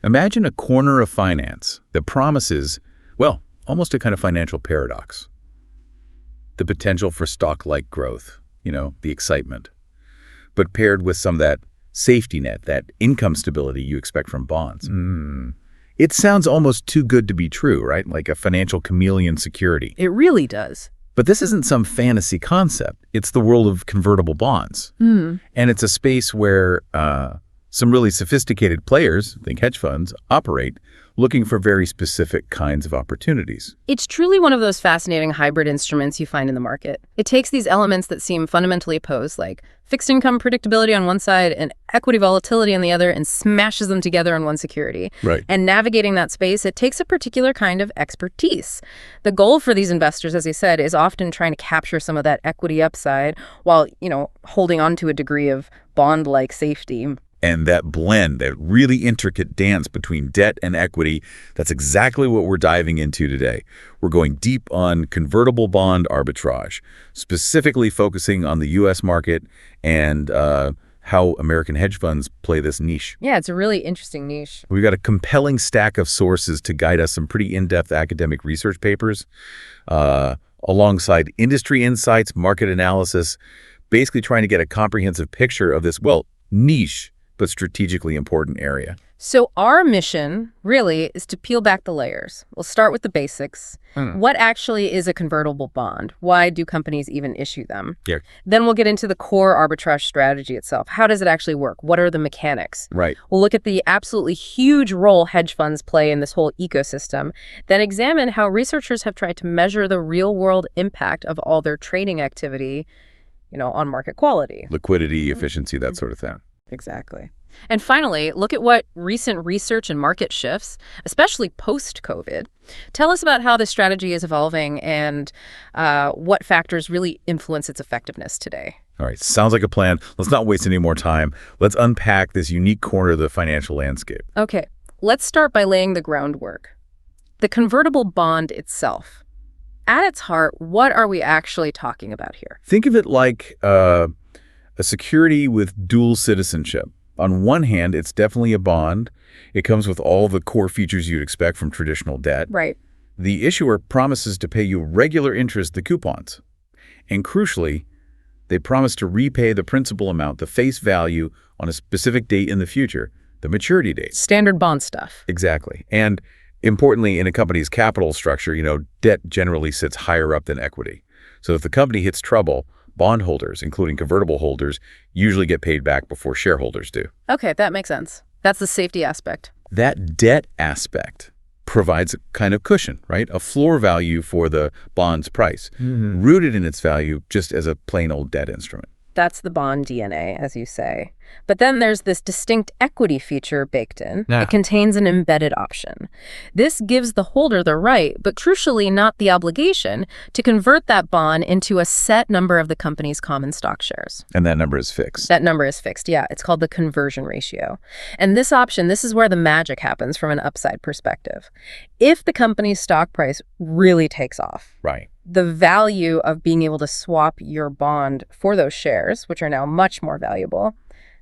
Imagine a corner of finance that promises, well, almost a kind of financial paradox. The potential for stock-like growth, the excitement, but paired with some of that safety net, that income stability you expect from bonds. It sounds almost too good to be true, right? Like a financial chameleon security. It really does. But this isn't some fantasy concept. It's the world of convertible bonds. And it's a space where some really sophisticated players, think hedge funds, operate, looking for very specific kinds of opportunities. It's truly one of those fascinating hybrid instruments you find in the market. It takes these elements that seem fundamentally opposed, like fixed income predictability on one side and equity volatility on the other, and smashes them together in one security. Right. And navigating that space, it takes a particular kind of expertise. The goal for these investors, as you said, is often trying to capture some of that equity upside while, holding on to a degree of bond-like safety. And that blend, that really intricate dance between debt and equity, that's exactly what we're diving into today. We're going deep on convertible bond arbitrage, specifically focusing on the U.S. market and how American hedge funds play this niche. Yeah, it's a really interesting niche. We've got a compelling stack of sources to guide us, some pretty in-depth academic research papers, alongside industry insights, market analysis, basically trying to get a comprehensive picture of this, niche, but strategically important area. So our mission, really, is to peel back the layers. We'll start with the basics. What actually is a convertible bond? Why do companies even issue them? Yeah. Then we'll get into the core arbitrage strategy itself. How does it actually work? What are the mechanics? Right. We'll look at the absolutely huge role hedge funds play in this whole ecosystem, then examine how researchers have tried to measure the real-world impact of all their trading activity, on market quality. Liquidity, efficiency, that sort of thing. Exactly. And finally, look at what recent research and market shifts, especially post-COVID, tell us about how the strategy is evolving and what factors really influence its effectiveness today. All right, sounds like a plan. Let's not waste any more time. Let's unpack this unique corner of the financial landscape. Okay, let's start by laying the groundwork. The convertible bond itself. At its heart, what are we actually talking about here? Think of it like a security with dual citizenship. On one hand, it's definitely a bond. It comes with all the core features you'd expect from traditional debt. Right. The issuer promises to pay you regular interest, the coupons. And crucially, they promise to repay the principal amount, the face value, on a specific date in the future, the maturity date. Standard bond stuff. Exactly. And importantly, in a company's capital structure, debt generally sits higher up than equity. So if the company hits trouble, bondholders, including convertible holders, usually get paid back before shareholders do. Okay, that makes sense. That's the safety aspect. That debt aspect provides a kind of cushion, right? A floor value for the bond's price, rooted in its value just as a plain old debt instrument. That's the bond DNA, as you say. But then there's this distinct equity feature baked in. Yeah. It contains an embedded option. This gives the holder the right, but crucially not the obligation, to convert that bond into a set number of the company's common stock shares. And that number is fixed. That number is fixed, yeah. It's called the conversion ratio. And this option, this is where the magic happens from an upside perspective. If the company's stock price really takes off, Right. the value of being able to swap your bond for those shares, which are now much more valuable,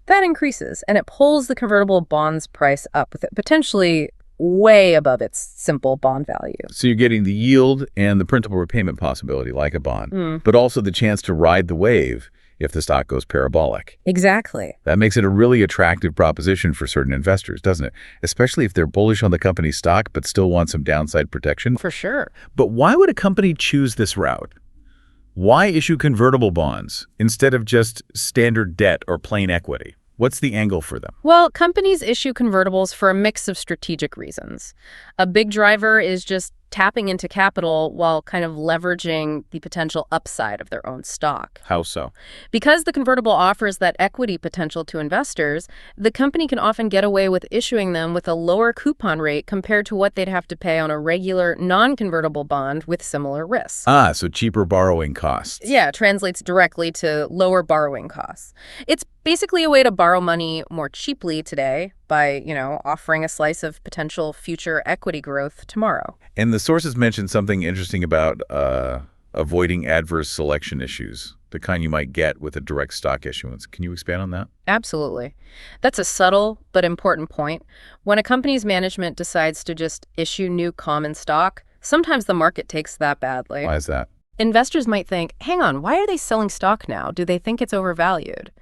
that increases, and it pulls the convertible bond's price up with it potentially way above its simple bond value. So you're getting the yield and the principal repayment possibility like a bond, but also the chance to ride the wave if the stock goes parabolic. Exactly. That makes it a really attractive proposition for certain investors, doesn't it? Especially if they're bullish on the company's stock but still want some downside protection. For sure. But why would a company choose this route? Why issue convertible bonds instead of just standard debt or plain equity? What's the angle for them? Well, companies issue convertibles for a mix of strategic reasons. A big driver is just tapping into capital while kind of leveraging the potential upside of their own stock. How so? Because the convertible offers that equity potential to investors, the company can often get away with issuing them with a lower coupon rate compared to what they'd have to pay on a regular non-convertible bond with similar risks. So cheaper borrowing costs. Yeah, it translates directly to lower borrowing costs. It's basically a way to borrow money more cheaply today by, offering a slice of potential future equity growth tomorrow. And the sources mentioned something interesting about avoiding adverse selection issues, the kind you might get with a direct stock issuance. Can you expand on that? Absolutely. That's a subtle but important point. When a company's management decides to just issue new common stock, sometimes the market takes that badly. Why is that? Investors might think, hang on, why are they selling stock now? Do they think it's overvalued?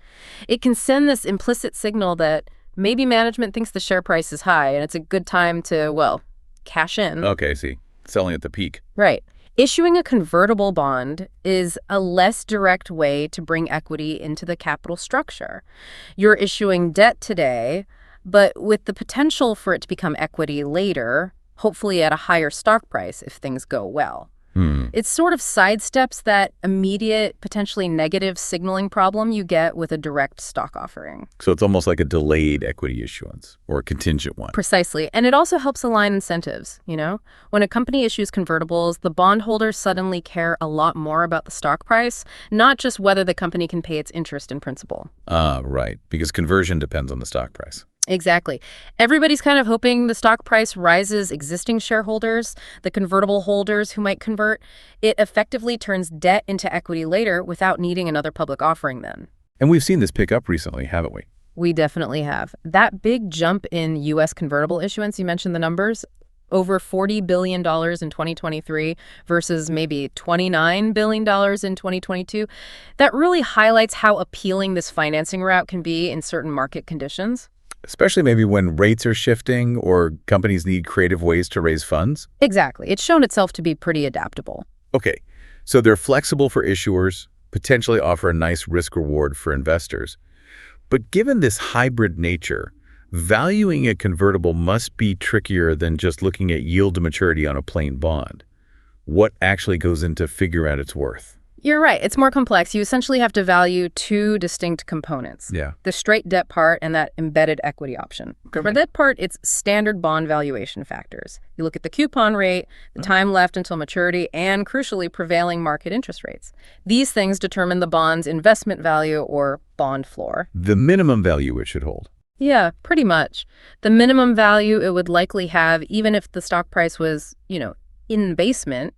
It can send this implicit signal that maybe management thinks the share price is high and it's a good time to, well, cash in. Okay, I see. Selling at the peak. Right. Issuing a convertible bond is a less direct way to bring equity into the capital structure. You're issuing debt today, but with the potential for it to become equity later, hopefully at a higher stock price if things go well. It sort of sidesteps that immediate, potentially negative signaling problem you get with a direct stock offering. So it's almost like a delayed equity issuance or a contingent one. Precisely. And it also helps align incentives, you know? When a company issues convertibles, the bondholders suddenly care a lot more about the stock price, not just whether the company can pay its interest and principal. Right. Because conversion depends on the stock price. Exactly. Everybody's kind of hoping the stock price rises existing shareholders, the convertible holders who might convert. It effectively turns debt into equity later without needing another public offering then. And we've seen this pick up recently, haven't we? We definitely have. That big jump in U.S. convertible issuance, you mentioned the numbers, over $40 billion in 2023 versus maybe $29 billion in 2022. That really highlights how appealing this financing route can be in certain market conditions. Especially maybe when rates are shifting or companies need creative ways to raise funds? Exactly. It's shown itself to be pretty adaptable. Okay, so they're flexible for issuers, potentially offer a nice risk-reward for investors. But given this hybrid nature, valuing a convertible must be trickier than just looking at yield to maturity on a plain bond. What actually goes into figure out its worth? You're right. It's more complex. You essentially have to value two distinct components. Yeah. The straight debt part and that embedded equity option. Okay. For that part, it's standard bond valuation factors. You look at the coupon rate, the time left until maturity, and crucially, prevailing market interest rates. These things determine the bond's investment value or bond floor. The minimum value it should hold. Yeah, pretty much. The minimum value it would likely have even if the stock price was, in the basement,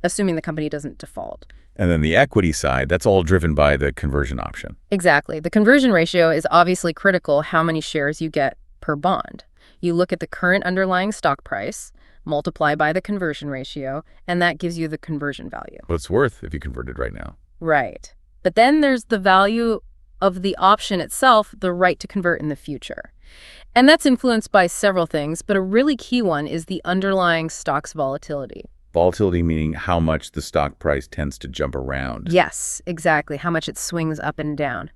assuming the company doesn't default. And then the equity side, that's all driven by the conversion option. Exactly. The conversion ratio is obviously critical how many shares you get per bond. You look at the current underlying stock price, multiply by the conversion ratio, and that gives you the conversion value. What it's worth if you converted right now. Right. But then there's the value of the option itself, the right to convert in the future. And that's influenced by several things, but a really key one is the underlying stock's volatility. Volatility meaning how much the stock price tends to jump around. Yes, exactly, how much it swings up and down.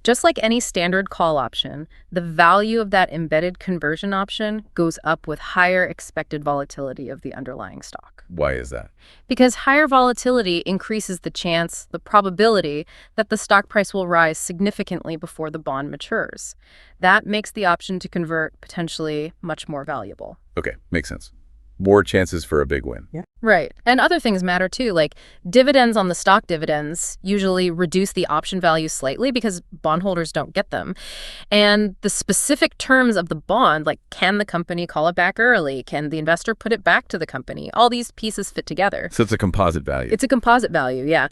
Just like any standard call option, the value of that embedded conversion option goes up with higher expected volatility of the underlying stock. Why is that? Because higher volatility increases the chance, the probability, that the stock price will rise significantly before the bond matures. That makes the option to convert potentially much more valuable. Okay, makes sense. More chances for a big win. Yeah. Right. And other things matter too, like dividends on the stock dividends usually reduce the option value slightly because bondholders don't get them. And the specific terms of the bond, like can the company call it back early? Can the investor put it back to the company? All these pieces fit together. So it's a composite value. It's a composite value, yeah.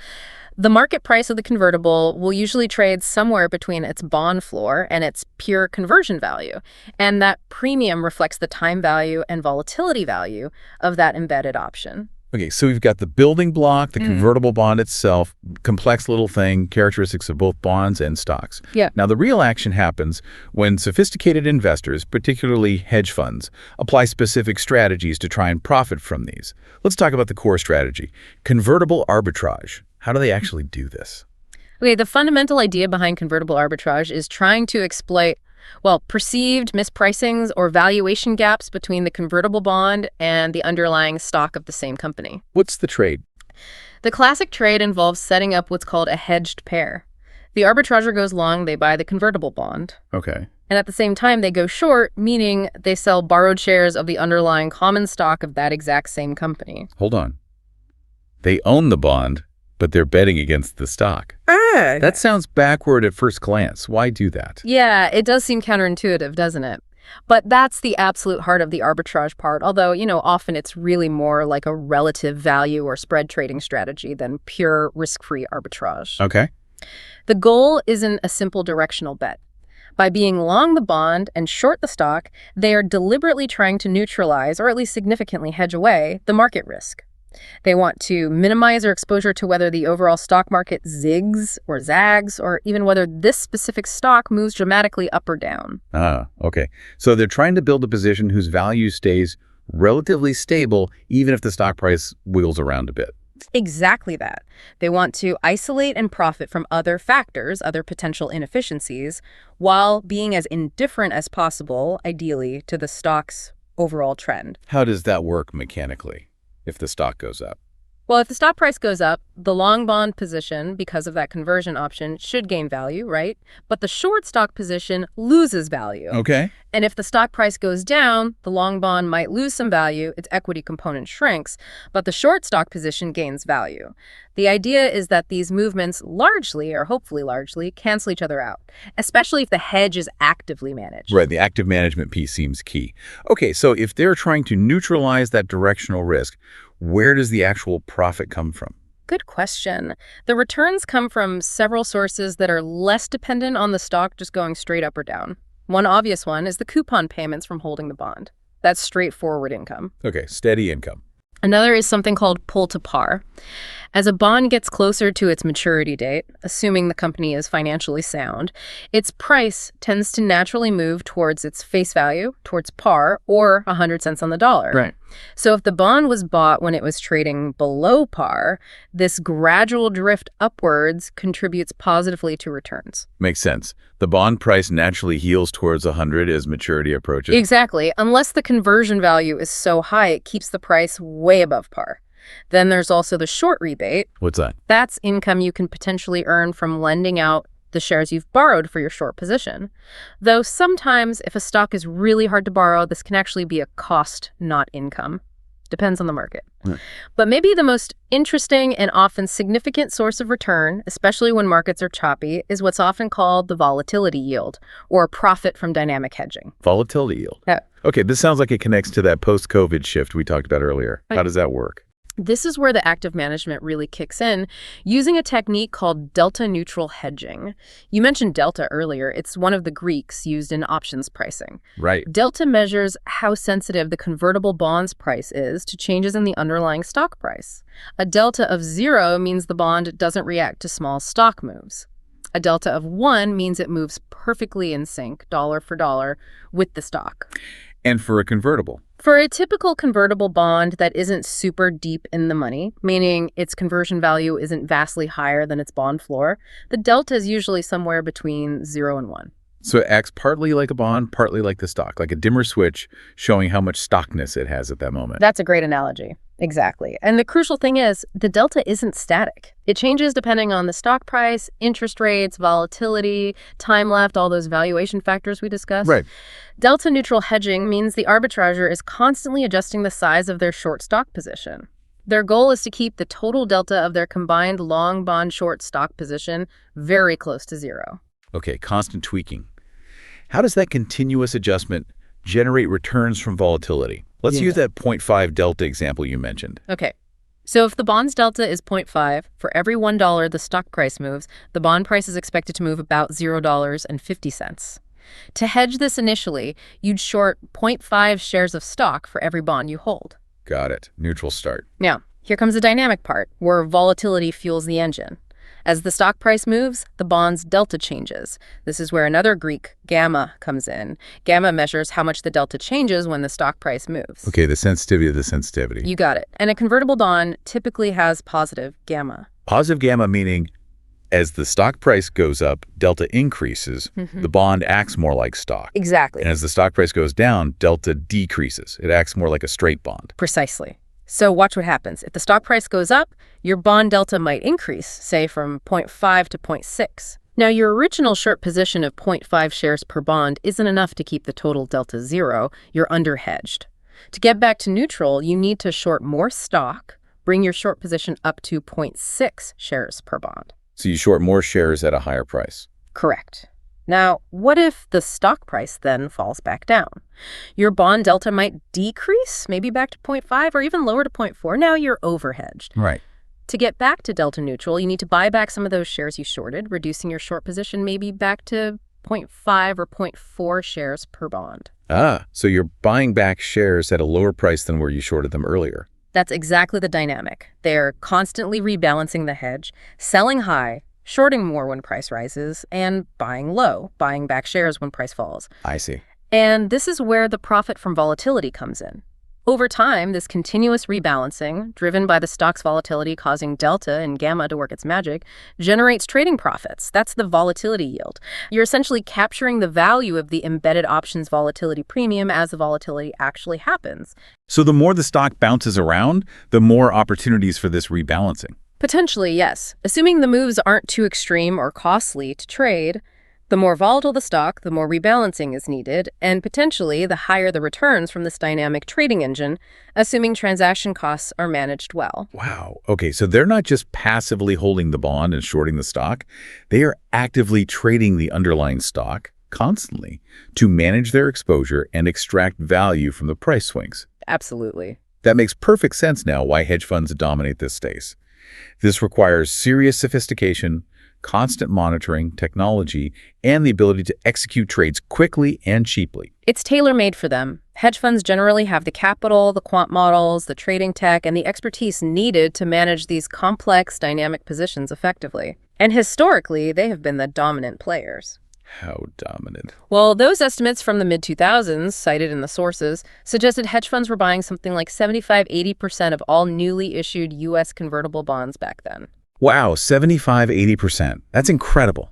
The market price of the convertible will usually trade somewhere between its bond floor and its pure conversion value. And that premium reflects the time value and volatility value of that embedded option. Okay, so we've got the building block, the convertible bond itself, complex little thing, characteristics of both bonds and stocks. Yeah. Now, the real action happens when sophisticated investors, particularly hedge funds, apply specific strategies to try and profit from these. Let's talk about the core strategy, convertible arbitrage. How do they actually do this? Okay, the fundamental idea behind convertible arbitrage is trying to exploit, perceived mispricings or valuation gaps between the convertible bond and the underlying stock of the same company. What's the trade? The classic trade involves setting up what's called a hedged pair. The arbitrager goes long, they buy the convertible bond. Okay. And at the same time, they go short, meaning they sell borrowed shares of the underlying common stock of that exact same company. Hold on. They own the bond, but they're betting against the stock. That sounds backward at first glance. Why do that? Yeah, it does seem counterintuitive, doesn't it? But that's the absolute heart of the arbitrage part, although, often it's really more like a relative value or spread trading strategy than pure risk-free arbitrage. Okay. The goal isn't a simple directional bet. By being long the bond and short the stock, they are deliberately trying to neutralize, or at least significantly hedge away, the market risk. They want to minimize their exposure to whether the overall stock market zigs or zags, or even whether this specific stock moves dramatically up or down. Okay. So they're trying to build a position whose value stays relatively stable, even if the stock price wiggles around a bit. Exactly that. They want to isolate and profit from other factors, other potential inefficiencies, while being as indifferent as possible, ideally, to the stock's overall trend. How does that work mechanically if the stock goes up? Well, if the stock price goes up, the long bond position, because of that conversion option, should gain value, right? But the short stock position loses value. Okay. And if the stock price goes down, the long bond might lose some value, its equity component shrinks, but the short stock position gains value. The idea is that these movements largely, or hopefully largely, cancel each other out, especially if the hedge is actively managed. Right, the active management piece seems key. Okay, so if they're trying to neutralize that directional risk, where does the actual profit come from? Good question. The returns come from several sources that are less dependent on the stock just going straight up or down. One obvious one is the coupon payments from holding the bond. That's straightforward income. Okay, steady income. Another is something called pull to par. As a bond gets closer to its maturity date, assuming the company is financially sound, its price tends to naturally move towards its face value, towards par, or 100 cents on the dollar. Right. So if the bond was bought when it was trading below par, this gradual drift upwards contributes positively to returns. Makes sense. The bond price naturally heals towards 100 as maturity approaches. Exactly. Unless the conversion value is so high, it keeps the price way above par. Then there's also the short rebate. What's that? That's income you can potentially earn from lending out the shares you've borrowed for your short position. Though sometimes, if a stock is really hard to borrow, this can actually be a cost, not income. Depends on the market. Right. But maybe the most interesting and often significant source of return, especially when markets are choppy, is what's often called the volatility yield, or profit from dynamic hedging. Volatility yield. Yeah. Okay, this sounds like it connects to that post-COVID shift we talked about earlier. How does that work? This is where the active management really kicks in, using a technique called delta-neutral hedging. You mentioned delta earlier. It's one of the Greeks used in options pricing. Right. Delta measures how sensitive the convertible bonds price is to changes in the underlying stock price. A delta of 0 means the bond doesn't react to small stock moves. A delta of 1 means it moves perfectly in sync, dollar for dollar, with the stock. And for a convertible? For a typical convertible bond that isn't super deep in the money, meaning its conversion value isn't vastly higher than its bond floor, the delta is usually somewhere between 0 and 1. So it acts partly like a bond, partly like the stock, like a dimmer switch showing how much stockness it has at that moment. That's a great analogy. Exactly. And the crucial thing is, the delta isn't static. It changes depending on the stock price, interest rates, volatility, time left, all those valuation factors we discussed. Right. Delta neutral hedging means the arbitrager is constantly adjusting the size of their short stock position. Their goal is to keep the total delta of their combined long bond short stock position very close to 0. Okay, constant tweaking. How does that continuous adjustment generate returns from volatility? Let's use that 0.5 delta example you mentioned. Okay. So if the bond's delta is 0.5, for every $1 the stock price moves, the bond price is expected to move about $0.50. To hedge this initially, you'd short 0.5 shares of stock for every bond you hold. Got it. Neutral start. Now, here comes the dynamic part, where volatility fuels the engine. As the stock price moves, the bond's delta changes. This is where another Greek, gamma, comes in. Gamma measures how much the delta changes when the stock price moves. Okay, the sensitivity of the sensitivity. You got it. And a convertible bond typically has positive gamma. Positive gamma meaning as the stock price goes up, delta increases, the bond acts more like stock. Exactly. And as the stock price goes down, delta decreases. It acts more like a straight bond. Precisely. So watch what happens. If the stock price goes up, your bond delta might increase, say from 0.5 to 0.6. Now, your original short position of 0.5 shares per bond isn't enough to keep the total delta 0. You're underhedged. To get back to neutral, you need to short more stock, bring your short position up to 0.6 shares per bond. So you short more shares at a higher price. Correct. Now, what if the stock price then falls back down? Your bond delta might decrease, maybe back to 0.5 or even lower to 0.4. Now you're overhedged. Right. To get back to delta neutral, you need to buy back some of those shares you shorted, reducing your short position maybe back to 0.5 or 0.4 shares per bond. So you're buying back shares at a lower price than where you shorted them earlier. That's exactly the dynamic. They're constantly rebalancing the hedge, selling high, shorting more when price rises, and buying low, buying back shares when price falls. I see. And this is where the profit from volatility comes in. Over time, this continuous rebalancing, driven by the stock's volatility causing delta and gamma to work its magic, generates trading profits. That's the volatility yield. You're essentially capturing the value of the embedded options volatility premium as the volatility actually happens. So the more the stock bounces around, the more opportunities for this rebalancing. Potentially, yes. Assuming the moves aren't too extreme or costly to trade, the more volatile the stock, the more rebalancing is needed, and potentially the higher the returns from this dynamic trading engine, assuming transaction costs are managed well. Wow. Okay, so they're not just passively holding the bond and shorting the stock. They are actively trading the underlying stock constantly to manage their exposure and extract value from the price swings. Absolutely. That makes perfect sense now why hedge funds dominate this space. This requires serious sophistication, constant monitoring, technology, and the ability to execute trades quickly and cheaply. It's tailor-made for them. Hedge funds generally have the capital, the quant models, the trading tech, and the expertise needed to manage these complex, dynamic positions effectively. And historically, they have been the dominant players. How dominant? Well, those estimates from the mid-2000s, cited in the sources, suggested hedge funds were buying something like 75–80% of all newly issued U.S. convertible bonds back then. Wow, 75–80%. That's incredible.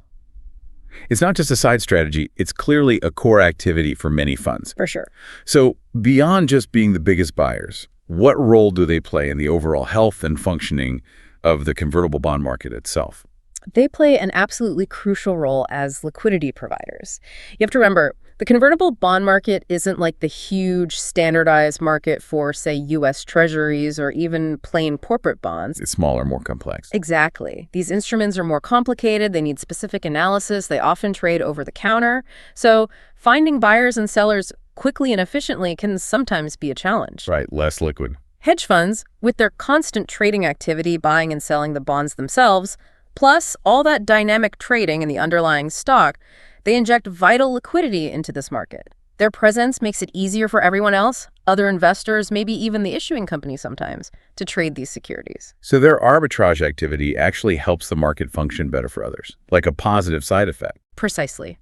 It's not just a side strategy, it's clearly a core activity for many funds. For sure. So beyond just being the biggest buyers, what role do they play in the overall health and functioning of the convertible bond market itself? They play an absolutely crucial role as liquidity providers. You have to remember, the convertible bond market isn't like the huge standardized market for, say, U.S. treasuries or even plain corporate bonds. It's smaller, more complex. Exactly. These instruments are more complicated. They need specific analysis. They often trade over the counter. So finding buyers and sellers quickly and efficiently can sometimes be a challenge. Right, less liquid. Hedge funds, with their constant trading activity, buying and selling the bonds themselves, plus all that dynamic trading in the underlying stock, they inject vital liquidity into this market. Their presence makes it easier for everyone else, other investors, maybe even the issuing company sometimes, to trade these securities. So their arbitrage activity actually helps the market function better for others, like a positive side effect. Precisely.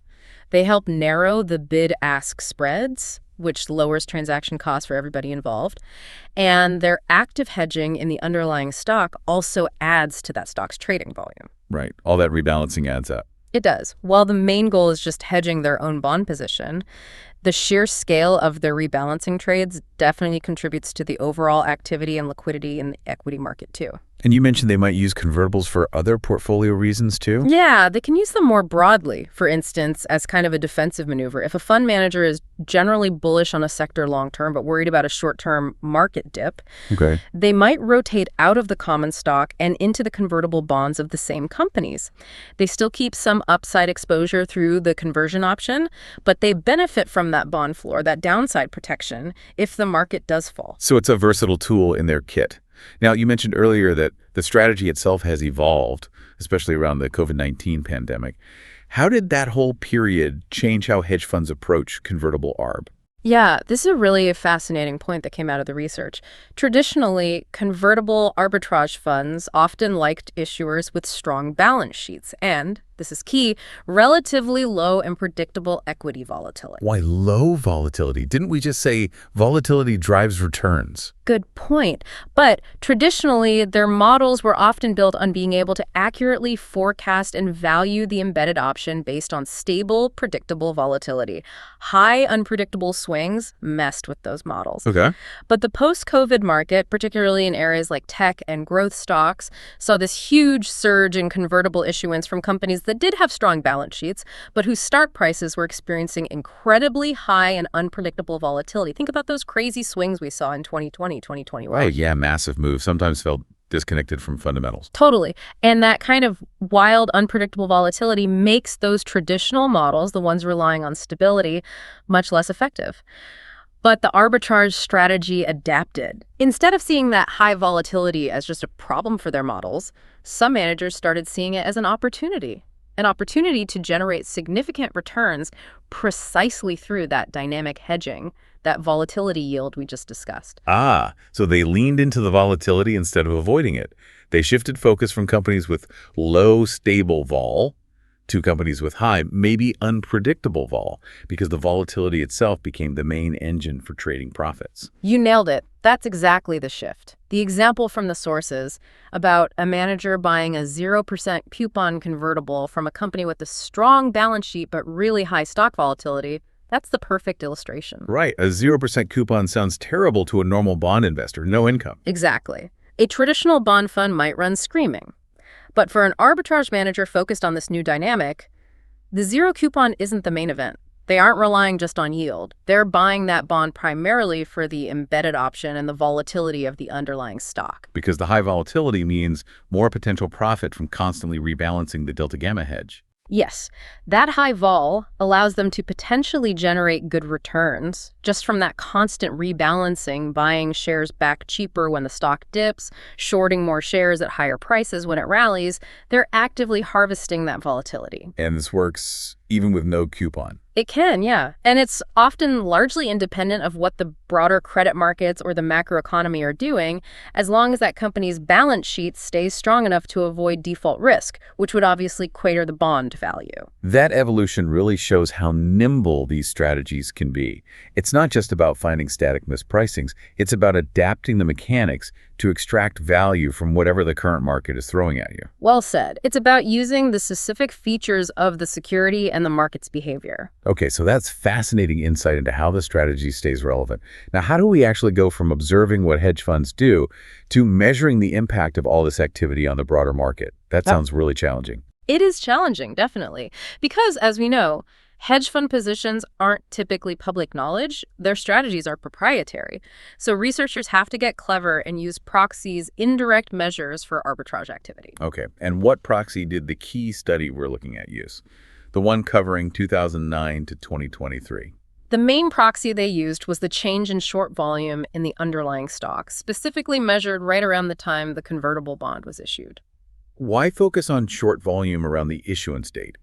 They help narrow the bid-ask spreads, which lowers transaction costs for everybody involved. And their active hedging in the underlying stock also adds to that stock's trading volume. Right. All that rebalancing adds up. It does. While the main goal is just hedging their own bond position, the sheer scale of their rebalancing trades definitely contributes to the overall activity and liquidity in the equity market, too. And you mentioned they might use convertibles for other portfolio reasons, too? Yeah, they can use them more broadly, for instance, as kind of a defensive maneuver. If a fund manager is generally bullish on a sector long-term but worried about a short-term market dip, they might rotate out of the common stock and into the convertible bonds of the same companies. They still keep some upside exposure through the conversion option, but they benefit from that bond floor, that downside protection, if the market does fall. So it's a versatile tool in their kit. Now, you mentioned earlier that the strategy itself has evolved, especially around the COVID-19 pandemic. How did that whole period change how hedge funds approach convertible arb? Yeah, this is a really fascinating point that came out of the research. Traditionally, convertible arbitrage funds often liked issuers with strong balance sheets and, this is key, relatively low and predictable equity volatility. Why low volatility? Didn't we just say volatility drives returns? Good point. But traditionally, their models were often built on being able to accurately forecast and value the embedded option based on stable, predictable volatility. High, unpredictable swings messed with those models. Okay. But the post-COVID market, particularly in areas like tech and growth stocks, saw this huge surge in convertible issuance from companies that did have strong balance sheets, but whose start prices were experiencing incredibly high and unpredictable volatility. Think about those crazy swings we saw in 2020, 2021. Oh, yeah, massive move. Sometimes felt disconnected from fundamentals. Totally. And that kind of wild, unpredictable volatility makes those traditional models, the ones relying on stability, much less effective. But the arbitrage strategy adapted. Instead of seeing that high volatility as just a problem for their models, some managers started seeing it as an opportunity to generate significant returns precisely through that dynamic hedging, that volatility yield we just discussed. Ah, so they leaned into the volatility instead of avoiding it. They shifted focus from companies with low, stable vol to companies with high, maybe unpredictable vol, because the volatility itself became the main engine for trading profits. You nailed it. That's exactly the shift. The example from the sources about a manager buying a 0% coupon convertible from a company with a strong balance sheet but really high stock volatility, that's the perfect illustration. Right. A 0% coupon sounds terrible to a normal bond investor, no income. Exactly. A traditional bond fund might run screaming. But for an arbitrage manager focused on this new dynamic, the zero coupon isn't the main event. They aren't relying just on yield. They're buying that bond primarily for the embedded option and the volatility of the underlying stock. Because the high volatility means more potential profit from constantly rebalancing the delta gamma hedge. Yes, that high vol allows them to potentially generate good returns just from that constant rebalancing, buying shares back cheaper when the stock dips, shorting more shares at higher prices when it rallies. They're actively harvesting that volatility. And this works even with no coupon. It can, yeah. And it's often largely independent of what the broader credit markets or the macroeconomy are doing, as long as that company's balance sheet stays strong enough to avoid default risk, which would obviously crater the bond value. That evolution really shows how nimble these strategies can be. It's not just about finding static mispricings, it's about adapting the mechanics to extract value from whatever the current market is throwing at you. Well said. It's about using the specific features of the security and the market's behavior. Okay, so that's fascinating insight into how the strategy stays relevant. Now, how do we actually go from observing what hedge funds do to measuring the impact of all this activity on the broader market? That sounds really challenging. It is challenging, definitely, because as we know, hedge fund positions aren't typically public knowledge. Their strategies are proprietary. So researchers have to get clever and use proxies, indirect measures for arbitrage activity. Okay, and what proxy did the key study we're looking at use? The one covering 2009 to 2023. The main proxy they used was the change in short volume in the underlying stock, specifically measured right around the time the convertible bond was issued. Why focus on short volume around the issuance date?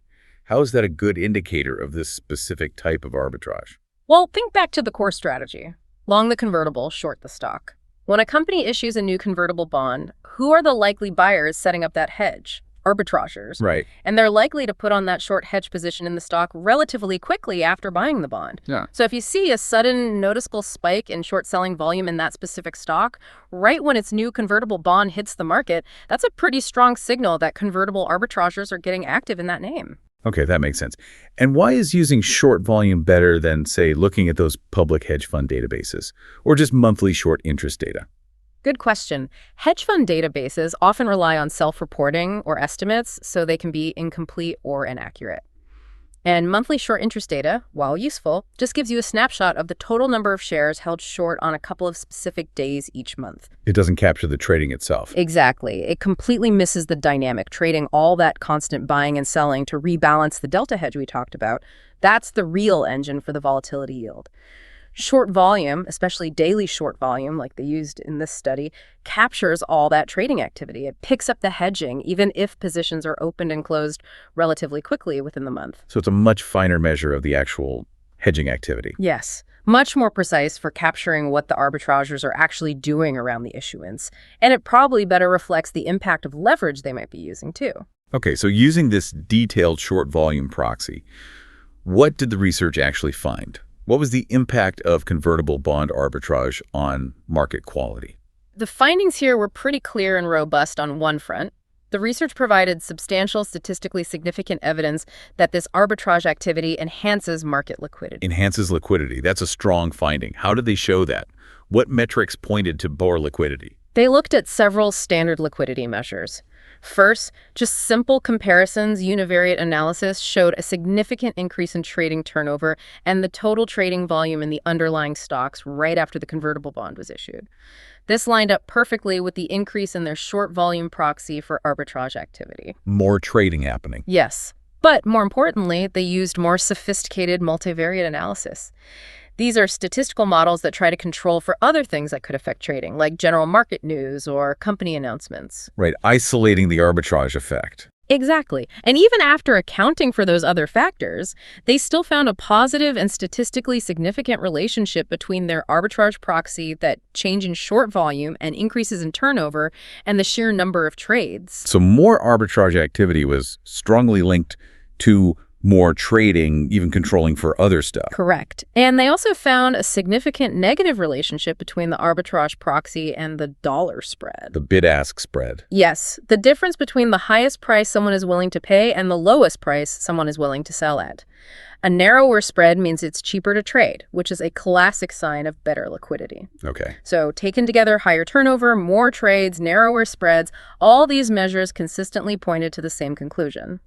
How is that a good indicator of this specific type of arbitrage? Well, think back to the core strategy. Long the convertible, short the stock. When a company issues a new convertible bond, who are the likely buyers setting up that hedge? Arbitrageurs. Right. And they're likely to put on that short hedge position in the stock relatively quickly after buying the bond. Yeah. So if you see a sudden noticeable spike in short selling volume in that specific stock, right when its new convertible bond hits the market, that's a pretty strong signal that convertible arbitrageurs are getting active in that name. Okay, that makes sense. And why is using short volume better than, say, looking at those public hedge fund databases or just monthly short interest data? Good question. Hedge fund databases often rely on self-reporting or estimates, so they can be incomplete or inaccurate. And monthly short interest data, while useful, just gives you a snapshot of the total number of shares held short on a couple of specific days each month. It doesn't capture the trading itself. Exactly. It completely misses the dynamic, trading all that constant buying and selling to rebalance the delta hedge we talked about. That's the real engine for the volatility yield. Short volume, especially daily short volume like they used in this study, captures all that trading activity. It picks up the hedging, even if positions are opened and closed relatively quickly within the month. So it's a much finer measure of the actual hedging activity. Yes, much more precise for capturing what the arbitrageurs are actually doing around the issuance. And it probably better reflects the impact of leverage they might be using too. Okay, so using this detailed short volume proxy, what did the research actually find? What was the impact of convertible bond arbitrage on market quality? The findings here were pretty clear and robust on one front. The research provided substantial statistically significant evidence that this arbitrage activity enhances market liquidity. Enhances liquidity. That's a strong finding. How did they show that? What metrics pointed to more liquidity? They looked at several standard liquidity measures. First, just simple comparisons, univariate analysis showed a significant increase in trading turnover and the total trading volume in the underlying stocks right after the convertible bond was issued. This lined up perfectly with the increase in their short volume proxy for arbitrage activity. More trading happening. Yes, but more importantly, they used more sophisticated multivariate analysis. These are statistical models that try to control for other things that could affect trading, like general market news or company announcements. Right, isolating the arbitrage effect. Exactly. And even after accounting for those other factors, they still found a positive and statistically significant relationship between their arbitrage proxy, that change in short volume and increases in turnover, and the sheer number of trades. So more arbitrage activity was strongly linked to more trading, even controlling for other stuff. Correct. And they also found a significant negative relationship between the arbitrage proxy and the dollar spread. The bid-ask spread. Yes, the difference between the highest price someone is willing to pay and the lowest price someone is willing to sell at. A narrower spread means it's cheaper to trade, which is a classic sign of better liquidity. Okay. So taken together, higher turnover, more trades, narrower spreads, all these measures consistently pointed to the same conclusion.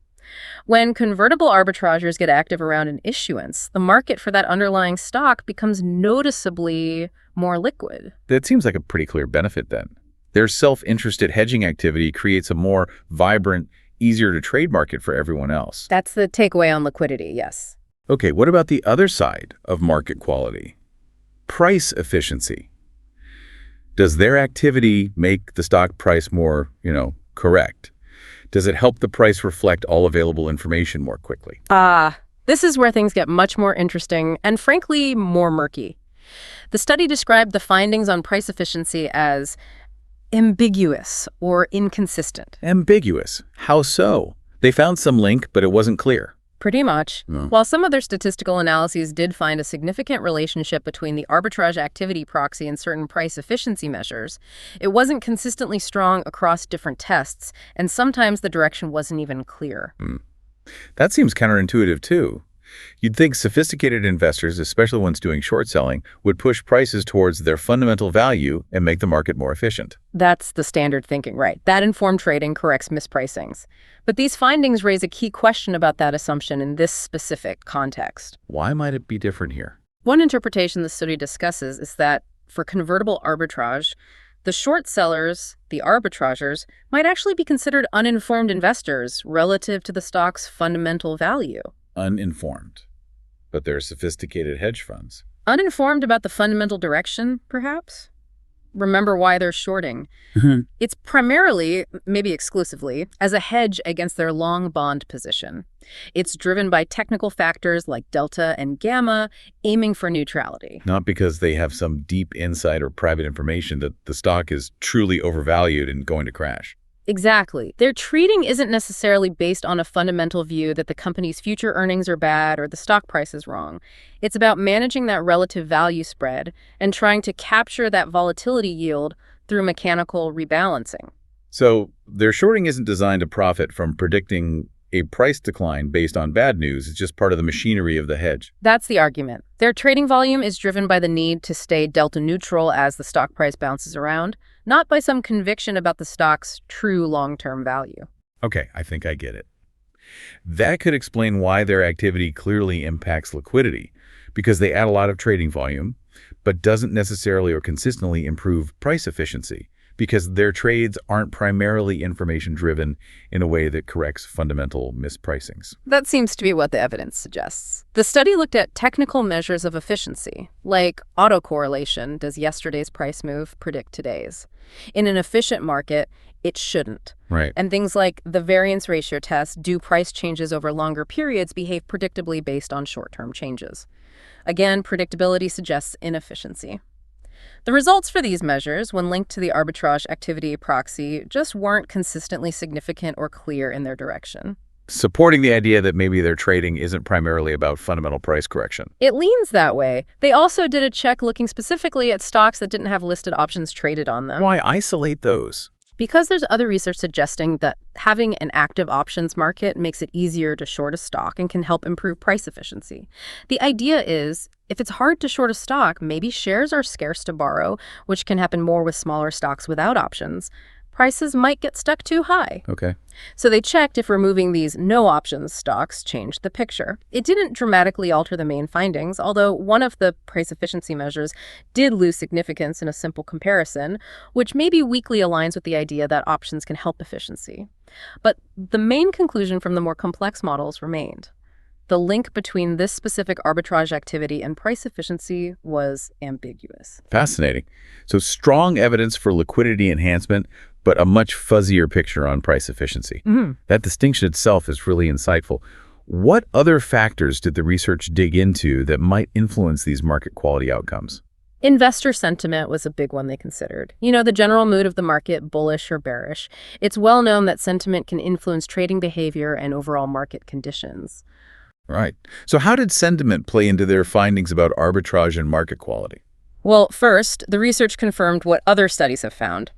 When convertible arbitrageurs get active around an issuance, the market for that underlying stock becomes noticeably more liquid. That seems like a pretty clear benefit then. Their self-interested hedging activity creates a more vibrant, easier to trade market for everyone else. That's the takeaway on liquidity, yes. Okay, what about the other side of market quality? Price efficiency. Does their activity make the stock price more, correct? Does it help the price reflect all available information more quickly? This is where things get much more interesting and, frankly, more murky. The study described the findings on price efficiency as ambiguous or inconsistent. Ambiguous. How so? They found some link, but it wasn't clear. Pretty much. Oh. While some other statistical analyses did find a significant relationship between the arbitrage activity proxy and certain price efficiency measures, it wasn't consistently strong across different tests, and sometimes the direction wasn't even clear. That seems counterintuitive, too. You'd think sophisticated investors, especially ones doing short selling, would push prices towards their fundamental value and make the market more efficient. That's the standard thinking, right? That informed trading corrects mispricings. But these findings raise a key question about that assumption in this specific context. Why might it be different here? One interpretation the study discusses is that for convertible arbitrage, the short sellers, the arbitrageurs, might actually be considered uninformed investors relative to the stock's fundamental value. Uninformed. But they're sophisticated hedge funds. Uninformed about the fundamental direction, perhaps? Remember why they're shorting. It's primarily, maybe exclusively, as a hedge against their long bond position. It's driven by technical factors like delta and gamma, aiming for neutrality. Not because they have some deep insight or private information that the stock is truly overvalued and going to crash. Exactly. Their trading isn't necessarily based on a fundamental view that the company's future earnings are bad or the stock price is wrong. It's about managing that relative value spread and trying to capture that volatility yield through mechanical rebalancing. So their shorting isn't designed to profit from predicting a price decline based on bad news. It's just part of the machinery of the hedge. That's the argument. Their trading volume is driven by the need to stay delta neutral as the stock price bounces around, not by some conviction about the stock's true long-term value. Okay, I think I get it. That could explain why their activity clearly impacts liquidity, because they add a lot of trading volume, but doesn't necessarily or consistently improve price efficiency, because their trades aren't primarily information-driven in a way that corrects fundamental mispricings. That seems to be what the evidence suggests. The study looked at technical measures of efficiency, like autocorrelation. Does yesterday's price move predict today's? In an efficient market, it shouldn't. Right. And things like the variance ratio test, do price changes over longer periods behave predictably based on short-term changes? Again, predictability suggests inefficiency. The results for these measures, when linked to the arbitrage activity proxy, just weren't consistently significant or clear in their direction. Supporting the idea that maybe their trading isn't primarily about fundamental price correction. It leans that way. They also did a check looking specifically at stocks that didn't have listed options traded on them. Why isolate those? Because there's other research suggesting that having an active options market makes it easier to short a stock and can help improve price efficiency. The idea is, if it's hard to short a stock, maybe shares are scarce to borrow, which can happen more with smaller stocks without options. prices might get stuck too high. Okay. So they checked if removing these no-options stocks changed the picture. It didn't dramatically alter the main findings, although one of the price efficiency measures did lose significance in a simple comparison, which maybe weakly aligns with the idea that options can help efficiency. But the main conclusion from the more complex models remained. The link between this specific arbitrage activity and price efficiency was ambiguous. Fascinating. So strong evidence for liquidity enhancement, but a much fuzzier picture on price efficiency. That distinction itself is really insightful. What other factors did the research dig into that might influence these market quality outcomes? Investor sentiment was a big one they considered. The general mood of the market, bullish or bearish. It's well known that sentiment can influence trading behavior and overall market conditions. Right. So how did sentiment play into their findings about arbitrage and market quality? Well, first, the research confirmed what other studies have found.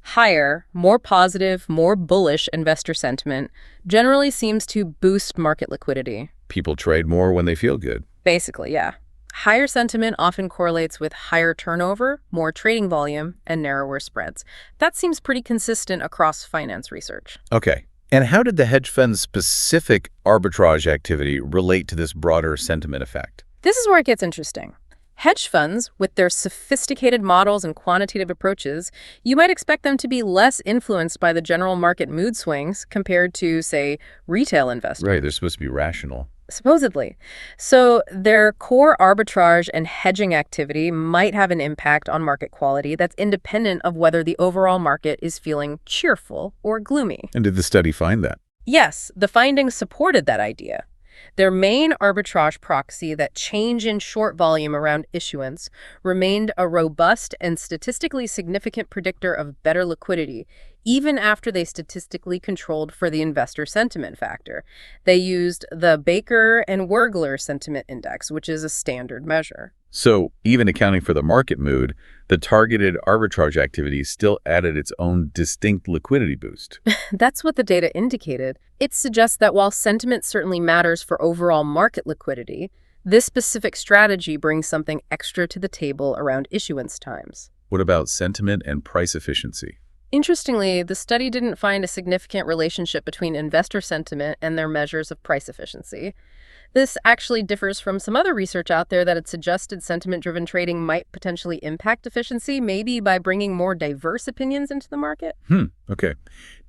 Higher, more positive, more bullish investor sentiment generally seems to boost market liquidity. People trade more when they feel good. Basically, yeah. Higher sentiment often correlates with higher turnover, more trading volume, and narrower spreads. That seems pretty consistent across finance research. Okay. And how did the hedge fund's specific arbitrage activity relate to this broader sentiment effect? This is where it gets interesting. Hedge funds, with their sophisticated models and quantitative approaches, you might expect them to be less influenced by the general market mood swings compared to, say, retail investors. Right, they're supposed to be rational. Supposedly. So their core arbitrage and hedging activity might have an impact on market quality that's independent of whether the overall market is feeling cheerful or gloomy. And did the study find that? Yes, the findings supported that idea. Their main arbitrage proxy, that change in short volume around issuance, remained a robust and statistically significant predictor of better liquidity, even after they statistically controlled for the investor sentiment factor. They used the Baker and Wergler Sentiment Index, which is a standard measure. So even accounting for the market mood, the targeted arbitrage activity still added its own distinct liquidity boost. That's what the data indicated. It suggests that while sentiment certainly matters for overall market liquidity, this specific strategy brings something extra to the table around issuance times. What about sentiment and price efficiency? Interestingly, the study didn't find a significant relationship between investor sentiment and their measures of price efficiency. This actually differs from some other research out there that had suggested sentiment-driven trading might potentially impact efficiency, maybe by bringing more diverse opinions into the market. Okay.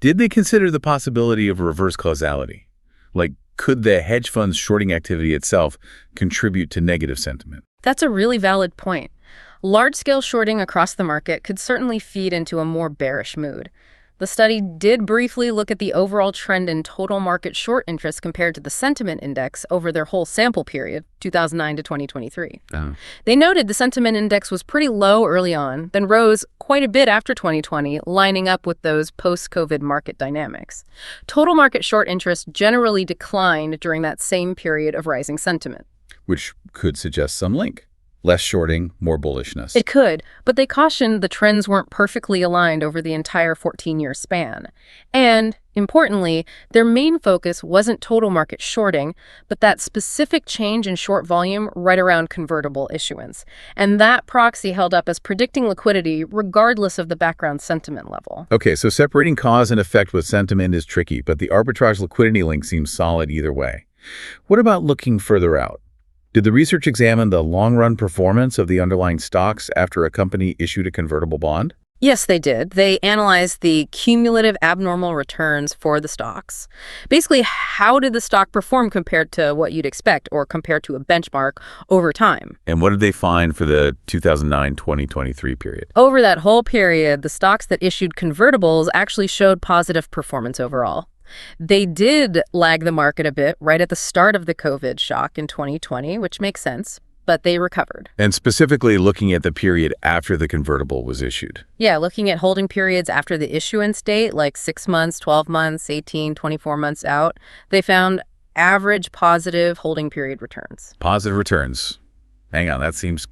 Did they consider the possibility of reverse causality? Like, could the hedge fund's shorting activity itself contribute to negative sentiment? That's a really valid point. Large-scale shorting across the market could certainly feed into a more bearish mood. The study did briefly look at the overall trend in total market short interest compared to the sentiment index over their whole sample period, 2009 to 2023. They noted the sentiment index was pretty low early on, then rose quite a bit after 2020, lining up with those post-COVID market dynamics. Total market short interest generally declined during that same period of rising sentiment. Which could suggest some link. Less shorting, more bullishness. It could, but they cautioned the trends weren't perfectly aligned over the entire 14-year span. And, importantly, their main focus wasn't total market shorting, but that specific change in short volume right around convertible issuance. And that proxy held up as predicting liquidity regardless of the background sentiment level. Okay, so separating cause and effect with sentiment is tricky, but the arbitrage liquidity link seems solid either way. What about looking further out? Did the research examine the long-run performance of the underlying stocks after a company issued a convertible bond? Yes, they did. They analyzed the cumulative abnormal returns for the stocks. Basically, how did the stock perform compared to what you'd expect or compared to a benchmark over time? And what did they find for the 2009-2023 period? Over that whole period, the stocks that issued convertibles actually showed positive performance overall. They did lag the market a bit right at the start of the COVID shock in 2020, which makes sense, but they recovered. And specifically looking at the period after the convertible was issued. Yeah, looking at holding periods after the issuance date, like 6 months, 12 months, 18, 24 months out, they found average positive holding period returns. Positive returns. Hang on, that seems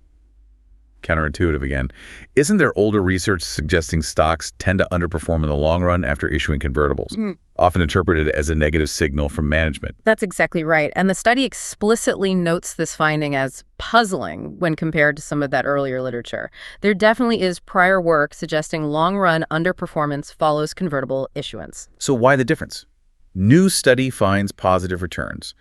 counterintuitive again. Isn't there older research suggesting stocks tend to underperform in the long run after issuing convertibles, often interpreted as a negative signal from management? That's exactly right. And the study explicitly notes this finding as puzzling when compared to some of that earlier literature. There definitely is prior work suggesting long-run underperformance follows convertible issuance. So why the difference? New study finds positive returns.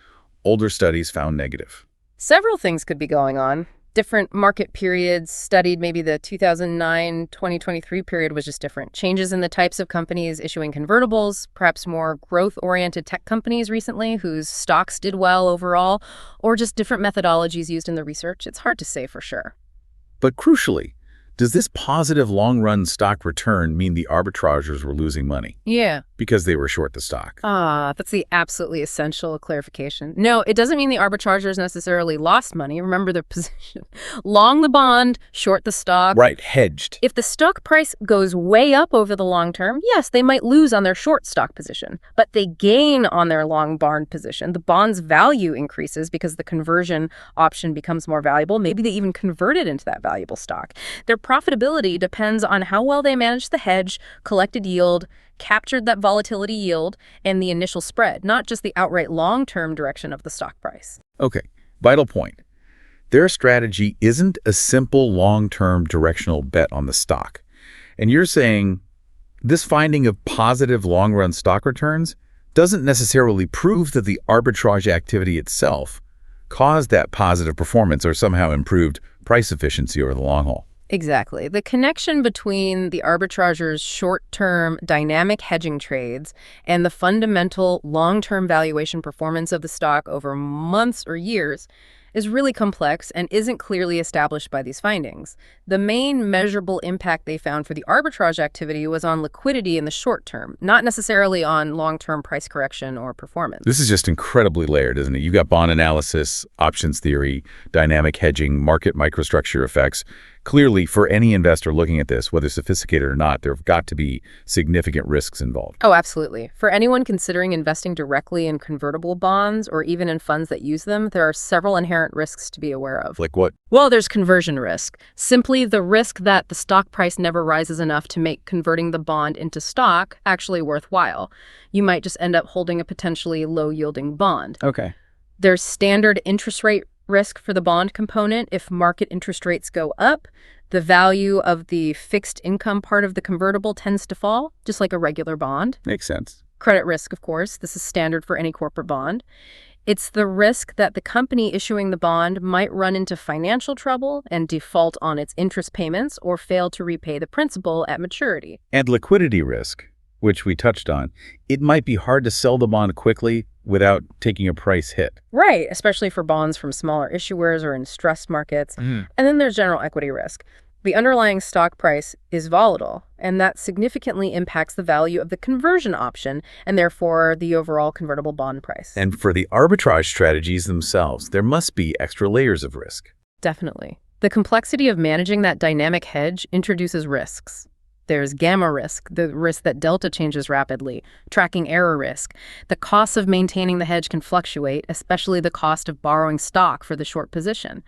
Older studies found negative. Several things could be going on. Different market periods studied, maybe the 2009-2023 period was just different. Changes in the types of companies issuing convertibles, perhaps more growth-oriented tech companies recently whose stocks did well overall, or just different methodologies used in the research. It's hard to say for sure. But crucially, does this positive long-run stock return mean the arbitrageurs were losing money? Yeah. Because they were short the stock? That's the absolutely essential clarification. No, it doesn't mean the arbitrageurs necessarily lost money. Remember their position. Long the bond, short the stock. Right, hedged. If the stock price goes way up over the long term, yes, they might lose on their short stock position, but they gain on their long bond position. The bond's value increases because the conversion option becomes more valuable. Maybe they even convert it into that valuable stock. Their profitability depends on how well they managed the hedge, collected yield, captured that volatility yield, and the initial spread, not just the outright long-term direction of the stock price. Okay, vital point. Their strategy isn't a simple long-term directional bet on the stock. And you're saying this finding of positive long-run stock returns doesn't necessarily prove that the arbitrage activity itself caused that positive performance or somehow improved price efficiency over the long haul. Exactly. The connection between the arbitrageurs' short-term dynamic hedging trades and the fundamental long-term valuation performance of the stock over months or years is really complex and isn't clearly established by these findings. The main measurable impact they found for the arbitrage activity was on liquidity in the short term, not necessarily on long-term price correction or performance. This is just incredibly layered, isn't it? You've got bond analysis, options theory, dynamic hedging, market microstructure effects. Clearly, for any investor looking at this, whether sophisticated or not, there have got to be significant risks involved. Oh, absolutely. For anyone considering investing directly in convertible bonds or even in funds that use them, there are several inherent risks to be aware of. Like what? Well, there's conversion risk. Simply the risk that the stock price never rises enough to make converting the bond into stock actually worthwhile. You might just end up holding a potentially low-yielding bond. Okay. There's standard interest rate risk for the bond component. If market interest rates go up, the value of the fixed income part of the convertible tends to fall, just like a regular bond. Makes sense. Credit risk, of course. This is standard for any corporate bond. It's the risk that the company issuing the bond might run into financial trouble and default on its interest payments or fail to repay the principal at maturity. And liquidity risk, which we touched on. It might be hard to sell the bond quickly without taking a price hit. Right, especially for bonds from smaller issuers or in stressed markets. And then there's general equity risk. The underlying stock price is volatile, and that significantly impacts the value of the conversion option and therefore the overall convertible bond price. And for the arbitrage strategies themselves, there must be extra layers of risk. Definitely. The complexity of managing that dynamic hedge introduces risks. There's gamma risk, the risk that delta changes rapidly, tracking error risk. The cost of maintaining the hedge can fluctuate, especially the cost of borrowing stock for the short position.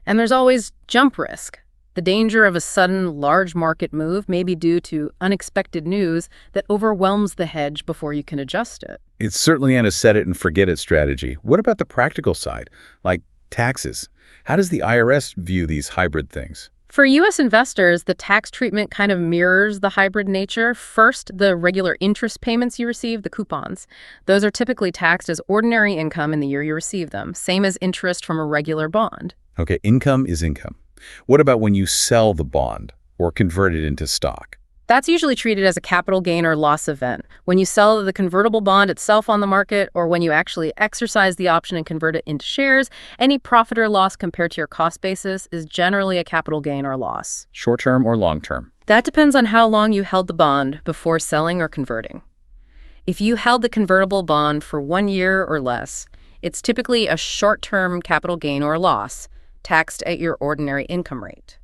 And there's always jump risk. The danger of a sudden large market move may be due to unexpected news that overwhelms the hedge before you can adjust it. It's certainly an a set it and forget it strategy. What about the practical side, like taxes? How does the IRS view these hybrid things? For U.S. investors, the tax treatment kind of mirrors the hybrid nature. First, the regular interest payments you receive, the coupons. Those are typically taxed as ordinary income in the year you receive them, same as interest from a regular bond. Okay, income is income. What about when you sell the bond or convert it into stock? That's usually treated as a capital gain or loss event. When you sell the convertible bond itself on the market, or when you actually exercise the option and convert it into shares, any profit or loss compared to your cost basis is generally a capital gain or loss. Short-term or long-term? That depends on how long you held the bond before selling or converting. If you held the convertible bond for 1 year or less, it's typically a short-term capital gain or loss, taxed at your ordinary income rate.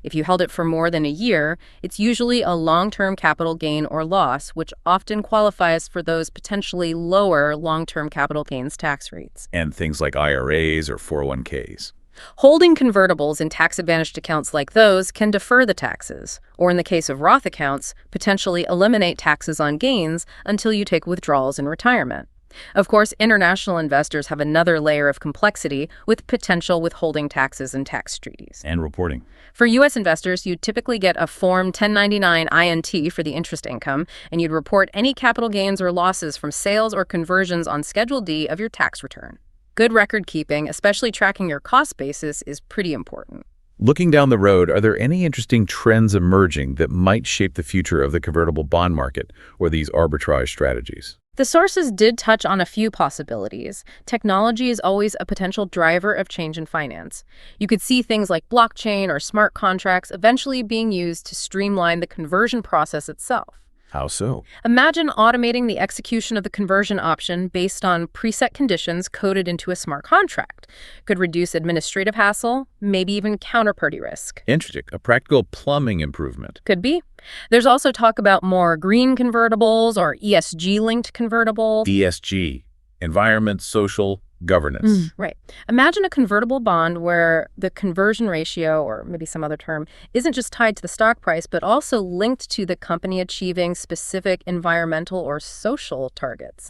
If you held it for more than a year, it's usually a long-term capital gain or loss, which often qualifies for those potentially lower long-term capital gains tax rates. And things like IRAs or 401ks. Holding convertibles in tax-advantaged accounts like those can defer the taxes, or in the case of Roth accounts, potentially eliminate taxes on gains until you take withdrawals in retirement. Of course, international investors have another layer of complexity with potential withholding taxes and tax treaties. And reporting. For U.S. investors, you'd typically get a Form 1099 INT for the interest income, and you'd report any capital gains or losses from sales or conversions on Schedule D of your tax return. Good record keeping, especially tracking your cost basis, is pretty important. Looking down the road, are there any interesting trends emerging that might shape the future of the convertible bond market or these arbitrage strategies? The sources did touch on a few possibilities. Technology is always a potential driver of change in finance. You could see things like blockchain or smart contracts eventually being used to streamline the conversion process itself. How so? Imagine automating the execution of the conversion option based on preset conditions coded into a smart contract. Could reduce administrative hassle, maybe even counterparty risk. Interesting. A practical plumbing improvement. Could be. There's also talk about more green convertibles or ESG-linked convertibles. ESG, environment, social, governance. Right. Imagine a convertible bond where the conversion ratio, or maybe some other term, isn't just tied to the stock price, but also linked to the company achieving specific environmental or social targets.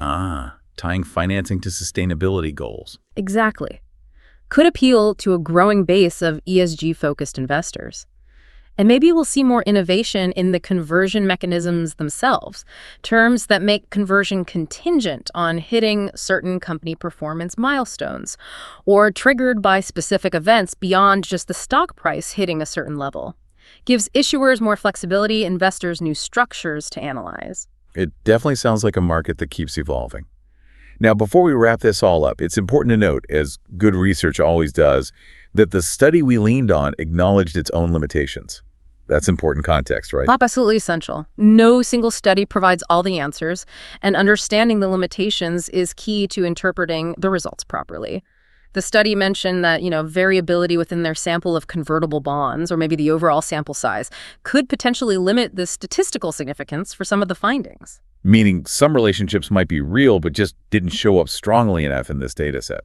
Tying financing to sustainability goals. Exactly. Could appeal to a growing base of ESG-focused investors. And maybe we'll see more innovation in the conversion mechanisms themselves, terms that make conversion contingent on hitting certain company performance milestones, or triggered by specific events beyond just the stock price hitting a certain level. Gives issuers more flexibility, investors new structures to analyze. It definitely sounds like a market that keeps evolving. Now, before we wrap this all up, it's important to note, as good research always does, that the study we leaned on acknowledged its own limitations. That's important context, right? Absolutely essential. No single study provides all the answers, and understanding the limitations is key to interpreting the results properly. The study mentioned that, variability within their sample of convertible bonds, or maybe the overall sample size, could potentially limit the statistical significance for some of the findings. Meaning some relationships might be real, but just didn't show up strongly enough in this data set.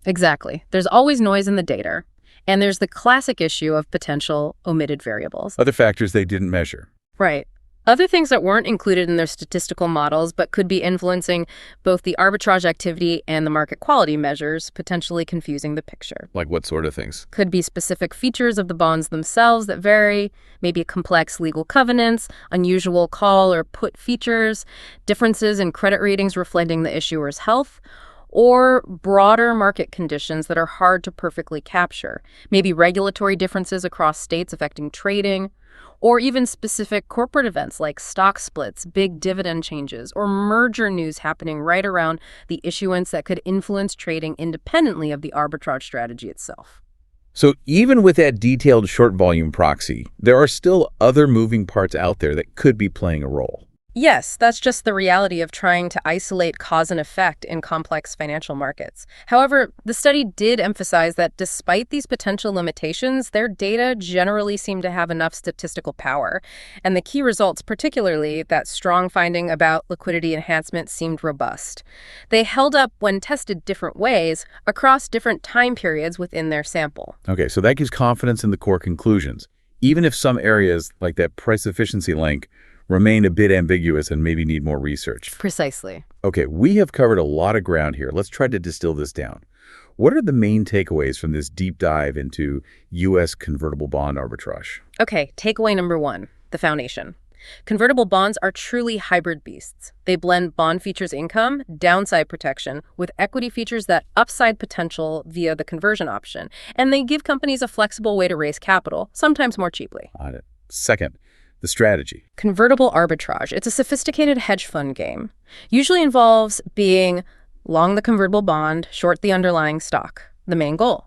Exactly. There's always noise in the data. And there's the classic issue of potential omitted variables. Other factors they didn't measure. Right. Other things that weren't included in their statistical models but could be influencing both the arbitrage activity and the market quality measures, potentially confusing the picture. Like what sort of things? Could be specific features of the bonds themselves that vary, maybe complex legal covenants, unusual call or put features, differences in credit ratings reflecting the issuer's health, or broader market conditions that are hard to perfectly capture, maybe regulatory differences across states affecting trading, or even specific corporate events like stock splits, big dividend changes, or merger news happening right around the issuance that could influence trading independently of the arbitrage strategy itself. So even with that detailed short volume proxy, there are still other moving parts out there that could be playing a role. Yes, that's just the reality of trying to isolate cause and effect in complex financial markets. However, the study did emphasize that despite these potential limitations, their data generally seem to have enough statistical power. And the key results, particularly that strong finding about liquidity enhancement, seemed robust. They held up when tested different ways across different time periods within their sample. Okay, so that gives confidence in the core conclusions, even if some areas, like that price efficiency link, remain a bit ambiguous and maybe need more research. Precisely. Okay, we have covered a lot of ground here. Let's try to distill this down. What are the main takeaways from this deep dive into U.S. convertible bond arbitrage? Okay, takeaway number 1, the foundation. Convertible bonds are truly hybrid beasts. They blend bond features income, downside protection, with equity features that upside potential via the conversion option. And they give companies a flexible way to raise capital, sometimes more cheaply. Got it. Second, the strategy. Convertible arbitrage. It's a sophisticated hedge fund game. Usually involves being long the convertible bond, short the underlying stock. The main goal.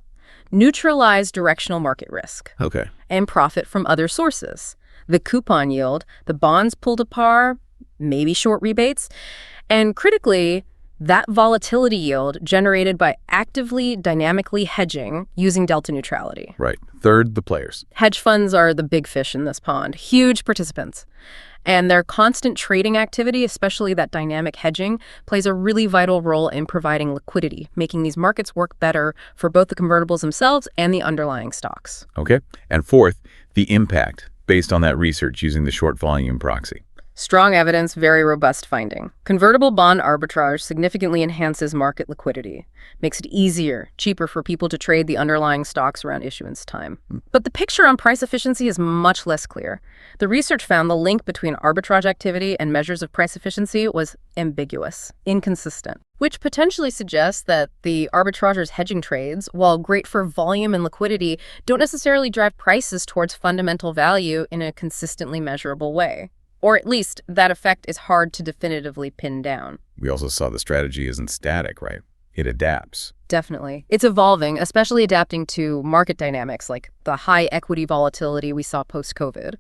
Neutralize directional market risk. Okay. And profit from other sources. The coupon yield, the bonds pulled to par, maybe short rebates. And critically, That volatility yield generated by actively, dynamically hedging using delta neutrality. Right. Third, the players. Hedge funds are the big fish in this pond, huge participants. And their constant trading activity, especially that dynamic hedging, plays a really vital role in providing liquidity, making these markets work better for both the convertibles themselves and the underlying stocks. Okay. And fourth, the impact based on that research using the short volume proxy. Strong evidence, very robust finding. Convertible bond arbitrage significantly enhances market liquidity, makes it easier, cheaper for people to trade the underlying stocks around issuance time. But the picture on price efficiency is much less clear. The research found the link between arbitrage activity and measures of price efficiency was ambiguous, inconsistent, which potentially suggests that the arbitrageurs' hedging trades, while great for volume and liquidity, don't necessarily drive prices towards fundamental value in a consistently measurable way. Or at least that effect is hard to definitively pin down. We also saw the strategy isn't static, right? It adapts. Definitely. It's evolving, especially adapting to market dynamics like the high equity volatility we saw post-COVID.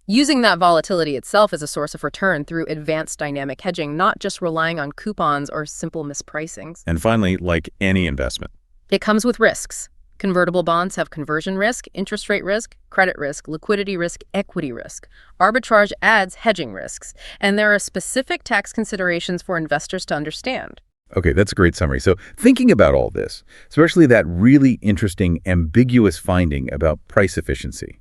Using that volatility itself as a source of return through advanced dynamic hedging, not just relying on coupons or simple mispricings. And finally, like any investment, It comes with risks. Convertible bonds have conversion risk, interest rate risk, credit risk, liquidity risk, equity risk. Arbitrage adds hedging risks, and there are specific tax considerations for investors to understand. Okay, that's a great summary. So thinking about all this, especially that really interesting, ambiguous finding about price efficiency,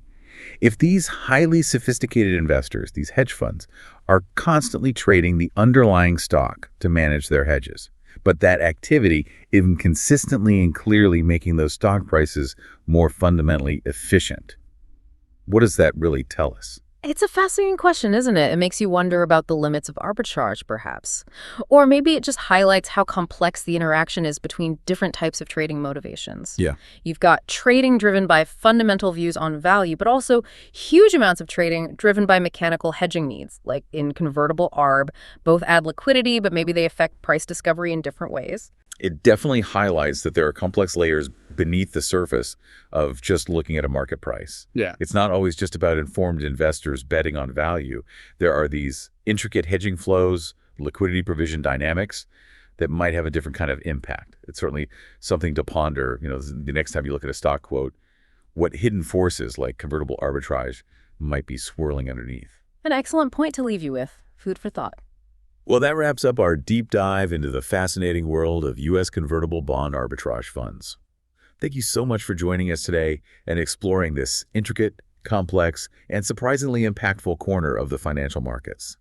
if these highly sophisticated investors, these hedge funds, are constantly trading the underlying stock to manage their hedges, but that activity isn't consistently and clearly making those stock prices more fundamentally efficient, what does that really tell us? It's a fascinating question, isn't it? It makes you wonder about the limits of arbitrage, perhaps. Or maybe it just highlights how complex the interaction is between different types of trading motivations. Yeah. You've got trading driven by fundamental views on value, but also huge amounts of trading driven by mechanical hedging needs, like in convertible arb. Both add liquidity, but maybe they affect price discovery in different ways. It definitely highlights that there are complex layers beneath the surface of just looking at a market price. Yeah. It's not always just about informed investors betting on value. There are these intricate hedging flows, liquidity provision dynamics that might have a different kind of impact. It's certainly something to ponder, the next time you look at a stock quote, what hidden forces like convertible arbitrage might be swirling underneath. An excellent point to leave you with. Food for thought. Well, that wraps up our deep dive into the fascinating world of U.S. convertible bond arbitrage funds. Thank you so much for joining us today and exploring this intricate, complex, and surprisingly impactful corner of the financial markets.